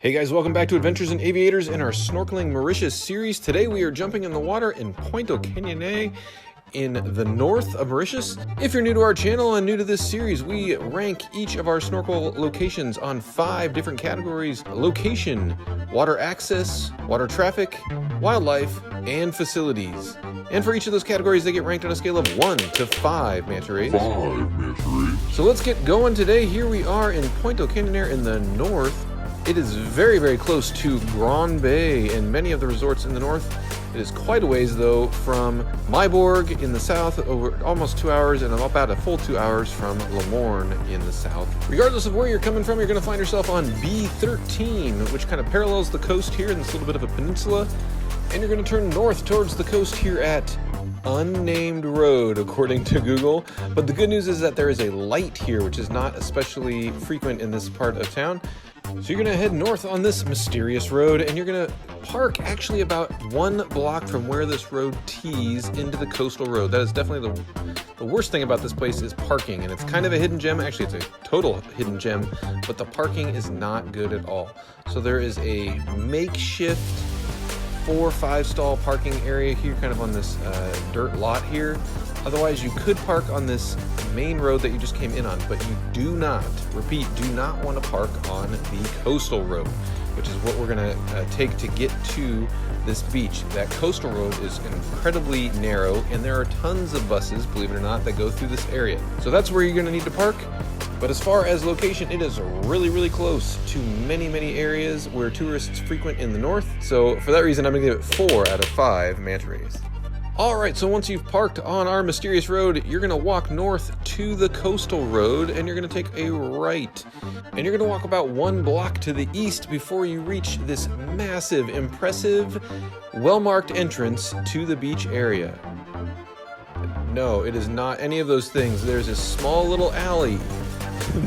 Hey guys, welcome back to Adventures in Aviators in our Snorkeling Mauritius series. Today we are jumping in the water in Pointe aux Canonniers in the north of Mauritius. If you're new to our channel and new to this series, we rank each of our snorkel locations on 5 different categories: location, water access, water traffic, wildlife, and facilities. And for each of those categories, they get ranked on a scale of 1 to 5 manta rays. So let's get going today. Here we are in Pointe aux Canonniers in the north. It is very, very close to Grand Baie and many of the resorts in the north. It is quite a ways, though, from Myborg in the south, over almost 2 hours, and about a full 2 hours from Le Morne in the south. Regardless of where you're coming from, you're going to find yourself on B13, which kind of parallels the coast here in this little bit of a peninsula. And you're going to turn north towards the coast here at Unnamed Road, according to Google. But the good news is that there is a light here, which is not especially frequent in this part of town. So you're going to head north on this mysterious road, and you're going to park actually about 1 block from where this road tees into the coastal road. That is definitely the worst thing about this place is parking, and it's kind of a hidden gem. Actually, it's a total hidden gem, but the parking is not good at all. So there is a makeshift 4 or 5 stall parking area here, kind of on this dirt lot here. Otherwise, you could park on this main road that you just came in on, but you do not, repeat, do not want to park on the coastal road, which is what we're going to take to get to this beach. That coastal road is incredibly narrow, and there are tons of buses, believe it or not, that go through this area. So that's where you're going to need to park. But as far as location, it is really, really close to many, many areas where tourists frequent in the north. So for that reason, I'm going to give it 4 out of 5 manta rays. Alright, so once you've parked on our mysterious road, you're going to walk north to the coastal road, and you're going to take a right. And you're going to walk about 1 block to the east before you reach this massive, impressive, well-marked entrance to the beach area. No, it is not any of those things. There's a small little alley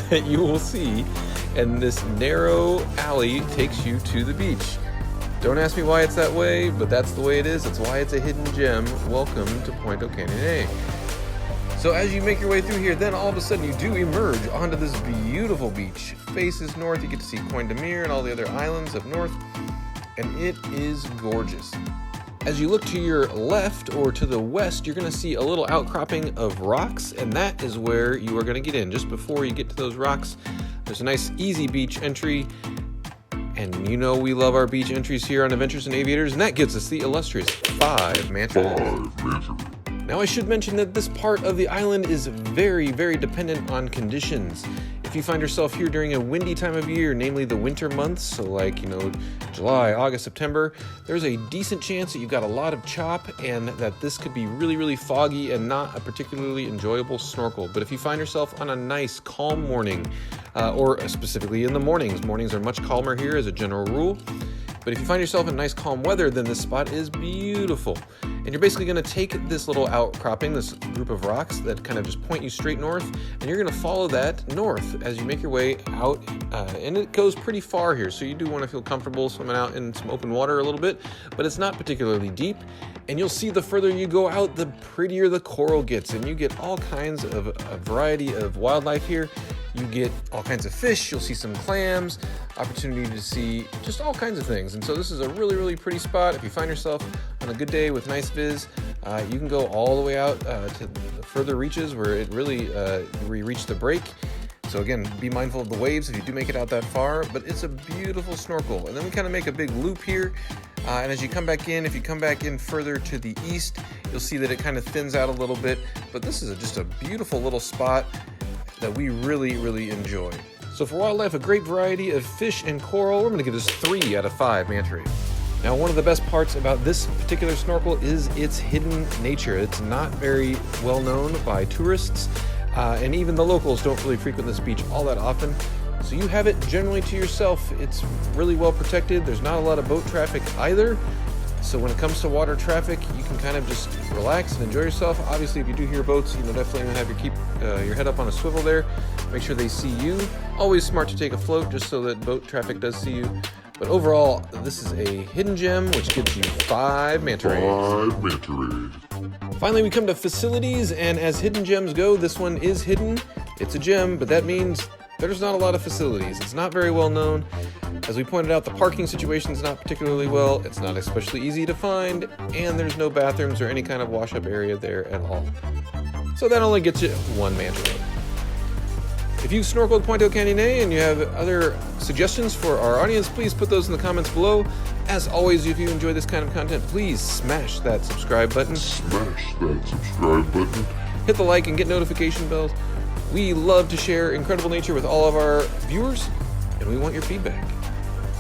that you will see, and this narrow alley takes you to the beach. Don't ask me why it's that way, but that's the way it is. That's why it's a hidden gem. Welcome to Pointe aux Canonniers. So as you make your way through here, then all of a sudden you do emerge onto this beautiful beach. Faces north, you get to see Pointe aux Canonniers and all the other islands up north, and it is gorgeous. As you look to your left or to the west, you're going to see a little outcropping of rocks, and that is where you are going to get in. Just before you get to those rocks, there's a nice easy beach entry. And you know we love our beach entries here on Adventures in Aviators, and that gives us the illustrious 5 manta rays. Now I should mention that this part of the island is very, very dependent on conditions. If you find yourself here during a windy time of year, namely the winter months, so like, July, August, September, there's a decent chance that you've got a lot of chop and that this could be really, really foggy and not a particularly enjoyable snorkel. But if you find yourself on a nice, calm morning, or specifically in the mornings are much calmer here as a general rule. But if you find yourself in nice calm weather, then this spot is beautiful. And you're basically going to take this little outcropping, this group of rocks that kind of just point you straight north, and you're going to follow that north as you make your way out. And it goes pretty far here, so you do want to feel comfortable swimming out in some open water a little bit, but it's not particularly deep. And you'll see the further you go out, the prettier the coral gets, and you get all kinds of a variety of wildlife here. You get all kinds of fish, you'll see some clams, opportunity to see just all kinds of things. And so this is a really, really pretty spot. If you find yourself on a good day with nice viz, you can go all the way out to the further reaches where it really, where you reach the break. So again, be mindful of the waves if you do make it out that far, but it's a beautiful snorkel. And then we kind of make a big loop here. And as you come back in, if you come back in further to the east, you'll see that it kind of thins out a little bit. But this is just a beautiful little spot that we really, really enjoy. So for wildlife, a great variety of fish and coral. We're going to give this 3 out of 5 manta rays. Now, one of the best parts about this particular snorkel is its hidden nature. It's not very well known by tourists, and even the locals don't really frequent this beach all that often. So you have it generally to yourself. It's really well protected. There's not a lot of boat traffic either. So when it comes to water traffic, you can kind of just relax and enjoy yourself. Obviously, if you do hear boats, definitely have your head up on a swivel there. Make sure they see you. Always smart to take a float just so that boat traffic does see you. But overall, this is a hidden gem, which gives you 5 manta rays. Finally, we come to facilities, and as hidden gems go, this one is hidden. It's a gem, but that means there's not a lot of facilities. It's not very well known. As we pointed out, the parking situation is not particularly well. It's not especially easy to find, and there's no bathrooms or any kind of wash-up area there at all. So that only gets you one man's away. If you've snorkeled Pointe aux Canonniers and you have other suggestions for our audience, please put those in the comments below. As always, if you enjoy this kind of content, please smash that subscribe button. Hit the like and get notification bells. We love to share incredible nature with all of our viewers, and we want your feedback.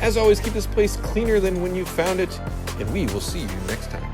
As always, keep this place cleaner than when you found it, and we will see you next time.